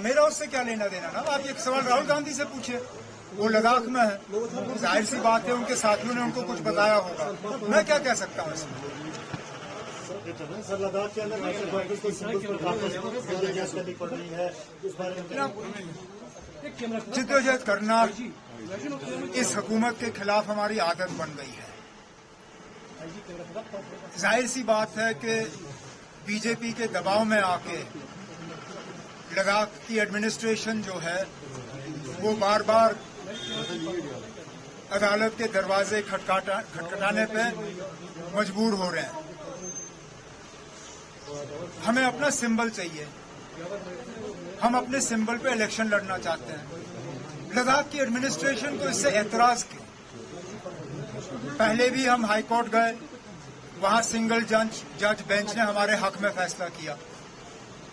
मेरा उससे क्या लेना देना ना। आप ये सवाल राहुल गांधी से पूछिए, वो लद्दाख में है, जाहिर सी बात है उनके साथियों ने उनको कुछ बताया होगा, मैं क्या कह सकता हूँ इसमें। सर लद्दाख के अंदर जिद्दोजहद करना इस हुकूमत के खिलाफ हमारी आदत बन गई है। जाहिर सी बात है कि बीजेपी के दबाव में आके लद्दाख की एडमिनिस्ट्रेशन जो है वो बार बार अदालत के दरवाजे खटखटाने पे मजबूर हो रहे हैं। हमें अपना सिंबल चाहिए, हम अपने सिंबल पे इलेक्शन लड़ना चाहते हैं। लद्दाख की एडमिनिस्ट्रेशन को इससे एतराज क्यों? पहले भी हम हाई कोर्ट गए, वहां सिंगल जज बेंच ने हमारे हक में फैसला किया।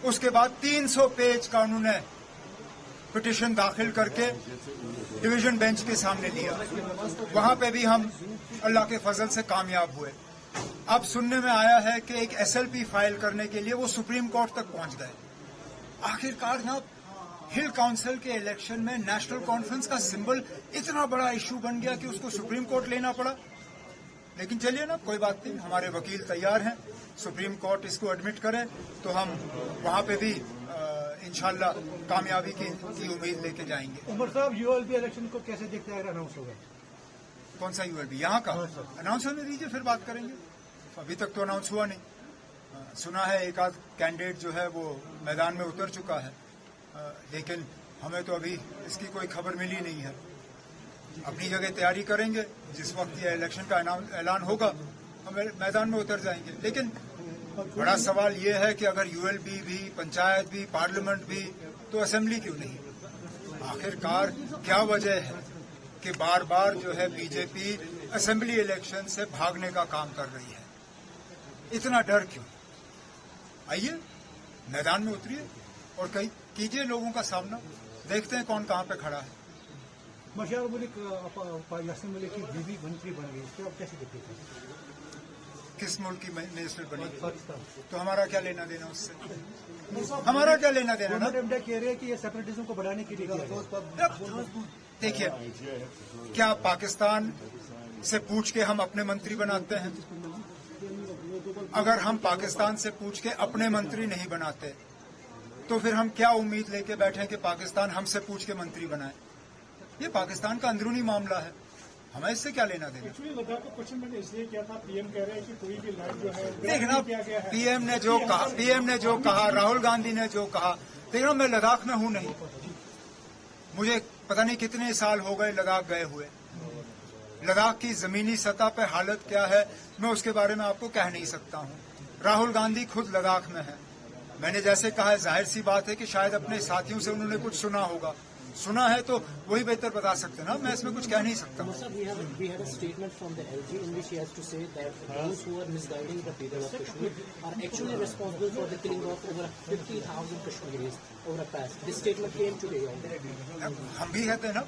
उसके बाद 300 पेज का उन्होंने पिटीशन दाखिल करके डिवीजन बेंच के सामने लिया, वहां पे भी हम अल्लाह के फजल से कामयाब हुए। अब सुनने में आया है कि एक एसएलपी फाइल करने के लिए वो सुप्रीम कोर्ट तक पहुंच गए। आखिरकार ना हिल काउंसिल के इलेक्शन में नेशनल कॉन्फ्रेंस का सिंबल इतना बड़ा इश्यू बन गया कि उसको सुप्रीम कोर्ट लेना पड़ा। लेकिन चलिए ना, कोई बात नहीं, हमारे वकील तैयार हैं, सुप्रीम कोर्ट इसको एडमिट करे तो हम वहां पे भी इंशाल्लाह कामयाबी की उम्मीद लेके जाएंगे। उमर साहब, यूएलबी इलेक्शन को कैसे देखते हैं अगर अनाउंस होगा? कौन सा यूएलबी? यहाँ का अनाउंस होने दीजिए, फिर बात करेंगे। अभी तक तो अनाउंस हुआ नहीं। सुना है एक आध कैंडिडेट जो है वो मैदान में उतर चुका है, लेकिन हमें तो अभी इसकी कोई खबर मिली नहीं है। अपनी जगह तैयारी करेंगे, जिस वक्त ये इलेक्शन का ऐलान होगा हम मैदान में उतर जाएंगे। लेकिन बड़ा सवाल ये है कि अगर यूएलबी भी, पंचायत भी, पार्लियामेंट भी, तो असेंबली क्यों नहीं? आखिरकार क्या वजह है कि बार बार जो है बीजेपी असेंबली इलेक्शन से भागने का काम कर रही है? इतना डर क्यों? आइए मैदान में उतरिए और कीजिए लोगों का सामना, देखते हैं कौन कहां पे खड़ा है। मशहूर मलिक यासीन मलिक की बीवी मंत्री बन गई, इसको आप कैसे देखते हैं? किस मुल्क की मिनिस्टर बनी? तो हमारा क्या लेना देना उससे? हमारा क्या लेना देना ना? कह रहे हैं कि ये सेपरेटिज्म को बढ़ाने के लिए। देखिए, क्या पाकिस्तान से पूछ के हम अपने मंत्री बनाते हैं? अगर हम पाकिस्तान से पूछ के अपने मंत्री नहीं बनाते तो फिर हम क्या उम्मीद लेके बैठे कि पाकिस्तान हमसे पूछ के मंत्री बनाए? ये पाकिस्तान का अंदरूनी मामला है, हमें इससे क्या लेना देना? लद्दाख को क्वेश्चन मैंने इसलिए किया था, पीएम कह रहे हैं कि कोई भी लाइन जो है देखना, पीएम ने जो कहा, राहुल गांधी ने जो कहा, देखना मैं लद्दाख में हूं नहीं, मुझे पता नहीं कितने साल हो गए लद्दाख गए हुए। लद्दाख की जमीनी सतह पे हालत क्या है मैं उसके बारे में आपको कह नहीं सकता हूं। राहुल गांधी खुद लद्दाख में है। मैंने जैसे कहा है, जाहिर सी बात है कि शायद अपने साथियों से उन्होंने कुछ सुना होगा, सुना है तो वही बेहतर बता सकते ना, मैं इसमें कुछ कह नहीं सकता। हम भी कहते हैं ना,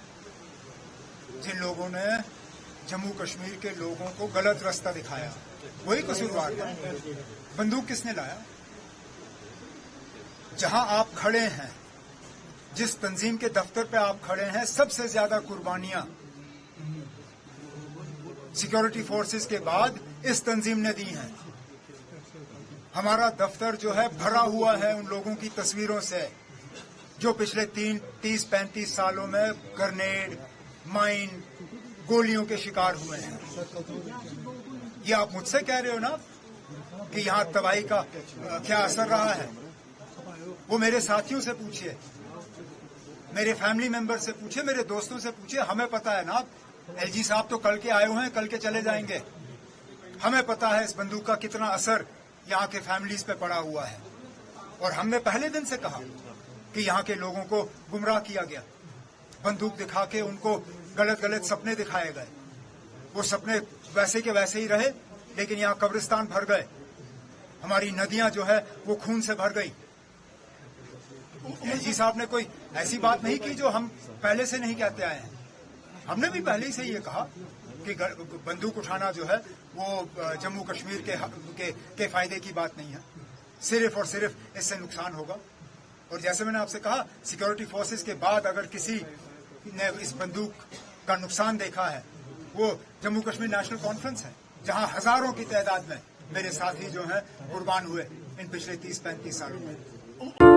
जिन लोगों ने जम्मू कश्मीर के लोगों को गलत रास्ता दिखाया वही कसूरवार है। बंदूक किसने लाया? जहां आप खड़े हैं, जिस तंजीम के दफ्तर पे आप खड़े हैं, सबसे ज्यादा कुर्बानियां सिक्योरिटी फोर्सेस के बाद इस तंजीम ने दी हैं। हमारा दफ्तर जो है भरा हुआ है उन लोगों की तस्वीरों से जो पिछले 30-35 सालों में ग्रेनेड, माइन, गोलियों के शिकार हुए हैं। ये आप मुझसे कह रहे हो ना कि यहां तबाही का क्या असर रहा है? वो मेरे साथियों से पूछिए, मेरे फैमिली मेंबर से पूछिए, मेरे दोस्तों से पूछिए। हमें पता है ना, एलजी साहब तो कल के आए हुए हैं, कल के चले जाएंगे। हमें पता है इस बंदूक का कितना असर यहाँ के फैमिलीज पे पड़ा हुआ है। और हमने पहले दिन से कहा कि यहाँ के लोगों को गुमराह किया गया, बंदूक दिखा के उनको गलत गलत सपने दिखाए गए। वो सपने वैसे के वैसे ही रहे, लेकिन यहाँ कब्रिस्तान भर गए, हमारी नदियां जो है वो खून से भर गई। एलजी साहब ने कोई ऐसी बात नहीं की जो हम पहले से नहीं कहते आए हैं। हमने भी पहले ही से ये कहा कि बंदूक उठाना जो है वो जम्मू कश्मीर के फायदे की बात नहीं है, सिर्फ और सिर्फ इससे नुकसान होगा। और जैसे मैंने आपसे कहा, सिक्योरिटी फोर्सेस के बाद अगर किसी ने इस बंदूक का नुकसान देखा है, वो जम्मू कश्मीर नेशनल कॉन्फ्रेंस है, जहां हजारों की तादाद में मेरे साथी जो हैं कुर्बान हुए इन पिछले 30-35 सालों में।